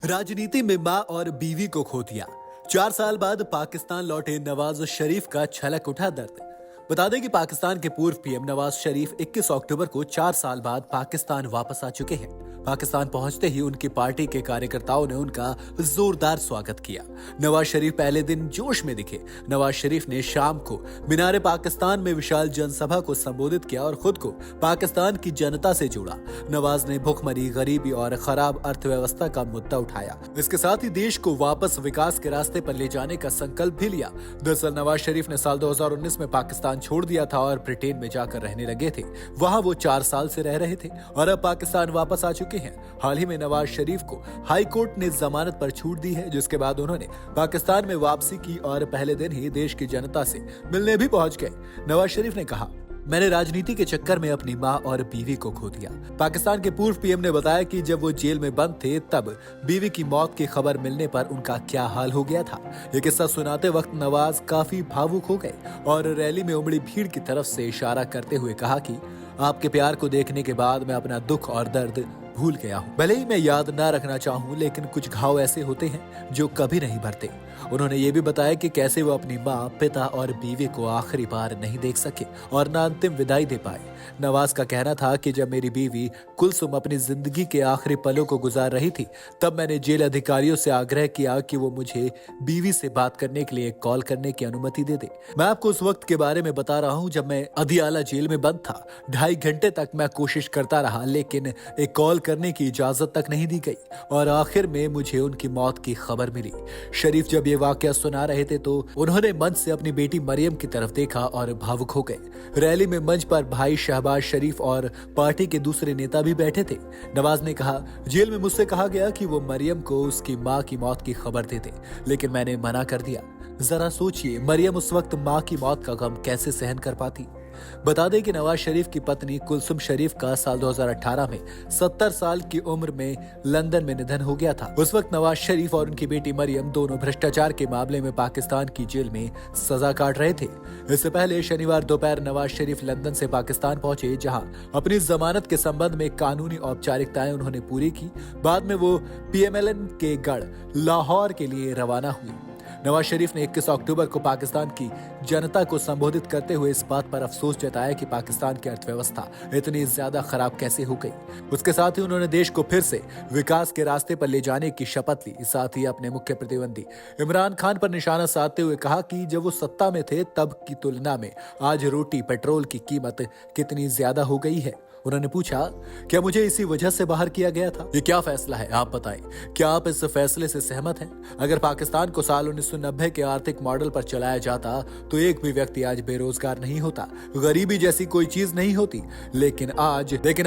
राजनीति में मां और बीवी को खो दिया। 4 साल बाद पाकिस्तान लौटे नवाज शरीफ का छलक उठा दर्द। बता दें कि पाकिस्तान के पूर्व पीएम नवाज शरीफ 21 अक्टूबर को 4 साल बाद पाकिस्तान वापस आ चुके हैं। पाकिस्तान पहुंचते ही उनकी पार्टी के कार्यकर्ताओं ने उनका जोरदार स्वागत किया। नवाज शरीफ पहले दिन जोश में दिखे। नवाज शरीफ ने शाम को मीनारे पाकिस्तान में विशाल जनसभा को संबोधित किया और खुद को पाकिस्तान की जनता से जोड़ा। नवाज ने भुखमरी, गरीबी और खराब अर्थव्यवस्था का मुद्दा उठाया। इसके साथ ही देश को वापस विकास के रास्ते पर ले जाने का संकल्प भी लिया। दरअसल नवाज शरीफ ने साल 2019 में पाकिस्तान छोड़ दिया था और ब्रिटेन में जाकर रहने लगे थे। वहां वो 4 साल से रह रहे थे और अब पाकिस्तान वापस आ चुके हैं। हाल ही में नवाज शरीफ को हाई कोर्ट ने जमानत पर छूट दी है, जिसके बाद उन्होंने पाकिस्तान में वापसी की और पहले दिन ही देश की जनता से मिलने भी पहुंच गए। नवाज शरीफ ने कहा, मैंने राजनीति के चक्कर में अपनी मां और बीवी को खो दिया। पाकिस्तान के पूर्व पीएम ने बताया कि जब वो जेल में बंद थे तब बीवी की मौत की खबर मिलने पर उनका क्या हाल हो गया था। ये किस्सा सुनाते वक्त नवाज काफी भावुक हो गए और रैली में उमड़ी भीड़ की तरफ से इशारा करते हुए कहा कि आपके प्यार को देखने के बाद मैं अपना दुख और दर्द भूल गया हूँ। भले ही मैं याद ना रखना चाहूँ, लेकिन कुछ घाव ऐसे होते हैं जो कभी नहीं भरते। उन्होंने ये भी बताया कि कैसे वो अपनी माँ, पिता और बीवी को आखिरी बार नहीं देख सके और ना अंतिम विदाई दे पाए। नवाज का कहना था कि जब मेरी बीवी कुलसुम अपनी जिंदगी के आखिरी पलों को गुजार रही थी, तब मैंने जेल अधिकारियों से आग्रह किया कि वो मुझे बीवी से बात करने के लिए कॉल करने की अनुमति दे दे। मैं आपको उस वक्त के बारे में बता रहा हूँ जब मैं अदियाला जेल में बंद था। 2.5 घंटे तक मैं कोशिश करता रहा, लेकिन एक कॉल करने की इजाजत तक नहीं दी गई और आखिर में मुझे उनकी मौत की खबर मिली। शरीफ जब ये वाकया सुना रहे थे तो उन्होंने मंच से अपनी बेटी मरियम की तरफ देखा और भावुक हो गए। रैली में मंच पर भाई शहबाज शरीफ और पार्टी के दूसरे नेता भी बैठे थे। नवाज ने कहा, जेल में मुझसे कहा गया कि वो मरियम को उसकी मां की मौत की खबर दे दे, लेकिन मैंने मना कर दिया। जरा सोचिए, मरियम उस वक्त मां की मौत का गम कैसे सहन कर पाती। बता दें कि नवाज शरीफ की पत्नी कुलसुम शरीफ का साल 2018 में 70 साल की उम्र में लंदन में निधन हो गया था। उस वक्त नवाज शरीफ और उनकी बेटी मरियम दोनों भ्रष्टाचार के मामले में पाकिस्तान की जेल में सजा काट रहे थे। इससे पहले शनिवार दोपहर नवाज शरीफ लंदन से पाकिस्तान पहुंचे, जहां अपनी जमानत के संबंध में कानूनी औपचारिकताएं उन्होंने पूरी की। बाद में वो पीएमएलएन के गढ़ लाहौर के लिए रवाना हुए। नवाज शरीफ ने 21 अक्टूबर को पाकिस्तान की जनता को संबोधित करते हुए इस बात पर अफसोस जताया कि पाकिस्तान की अर्थव्यवस्था इतनी ज्यादा खराब कैसे हो गई। उसके साथ ही उन्होंने देश को फिर से विकास के रास्ते पर ले जाने की शपथ ली। साथ ही अपने मुख्य प्रतिद्वंदी इमरान खान पर निशाना साधते हुए कहा कि जब वो सत्ता में थे तब की तुलना में आज रोटी पेट्रोल की कीमत कितनी ज्यादा हो गई है। उन्होंने पूछा, क्या मुझे इसी वजह से बाहर किया गया था? ये क्या फैसला है, आप बताएं। क्या आप इस फैसले से सहमत हैं? अगर पाकिस्तान को साल 1990 के आर्थिक मॉडल पर चलाया जाता तो एक भी व्यक्ति आज बेरोजगार नहीं होता, गरीबी जैसी कोई चीज नहीं होती। लेकिन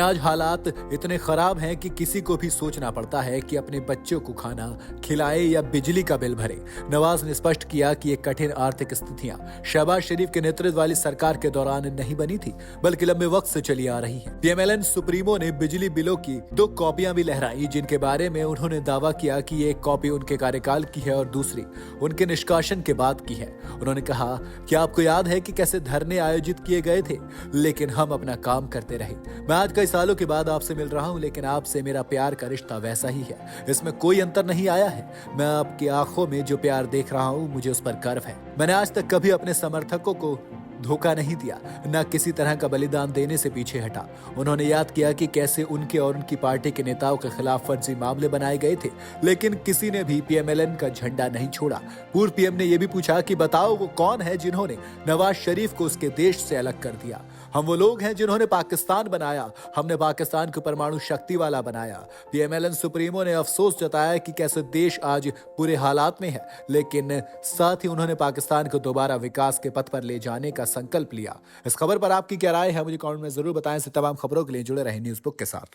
आज हालात इतने खराब हैं कि किसी को भी सोचना पड़ता है कि अपने बच्चों को खाना खिलाए या बिजली का बिल भरे। नवाज ने स्पष्ट किया कि ये कठिन आर्थिक स्थितियां शहबाज शरीफ के नेतृत्व वाली सरकार के दौरान नहीं बनी थी, बल्कि लंबे वक्त से चली आ रही है। पीएमएलएन सुप्रीमो ने बिजली बिलों की 2 कॉपियां भी लहराई, जिनके बारे में उन्होंने दावा किया कि एक कॉपी उनके कार्यकाल की है और दूसरी उनके निष्कासन के बाद की है। उन्होंने कहा, क्या आपको याद है कि कैसे धरने आयोजित किए गए थे, लेकिन हम अपना काम करते रहे। मैं आज कई सालों के बाद आपसे मिल रहा हूं, लेकिन आपसे मेरा प्यार का रिश्ता वैसा ही है। इसमें कोई अंतर नहीं आया है। मैं आपकी आंखों में जो प्यार देख रहा हूं, मुझे उस पर गर्व है। मैंने आज तक कभी अपने समर्थकों को धोखा नहीं दिया, न किसी तरह का बलिदान देने से पीछे हटा। उन्होंने याद किया कि कैसे उनके और उनकी पार्टी के नेताओं के खिलाफ फर्जी मामले बनाए गए थे, लेकिन किसी ने भी पीएमएलएन का झंडा नहीं छोड़ा। पूर्व पीएम ने यह भी पूछा कि बताओ वो कौन है जिन्होंने नवाज शरीफ को उसके देश से अलग कर दिया। हम वो लोग हैं जिन्होंने पाकिस्तान बनाया। हमने पाकिस्तान को परमाणु शक्ति वाला बनाया। पीएमएलएन सुप्रीमो ने अफसोस जताया कि कैसे देश आज बुरे हालात में है, लेकिन साथ ही उन्होंने पाकिस्तान को दोबारा विकास के पथ पर ले जाने का संकल्प लिया। इस खबर पर आपकी क्या राय है, मुझे कमेंट में जरूर बताएं। तमाम खबरों के लिए जुड़े रहें न्यूज़ बुक के साथ।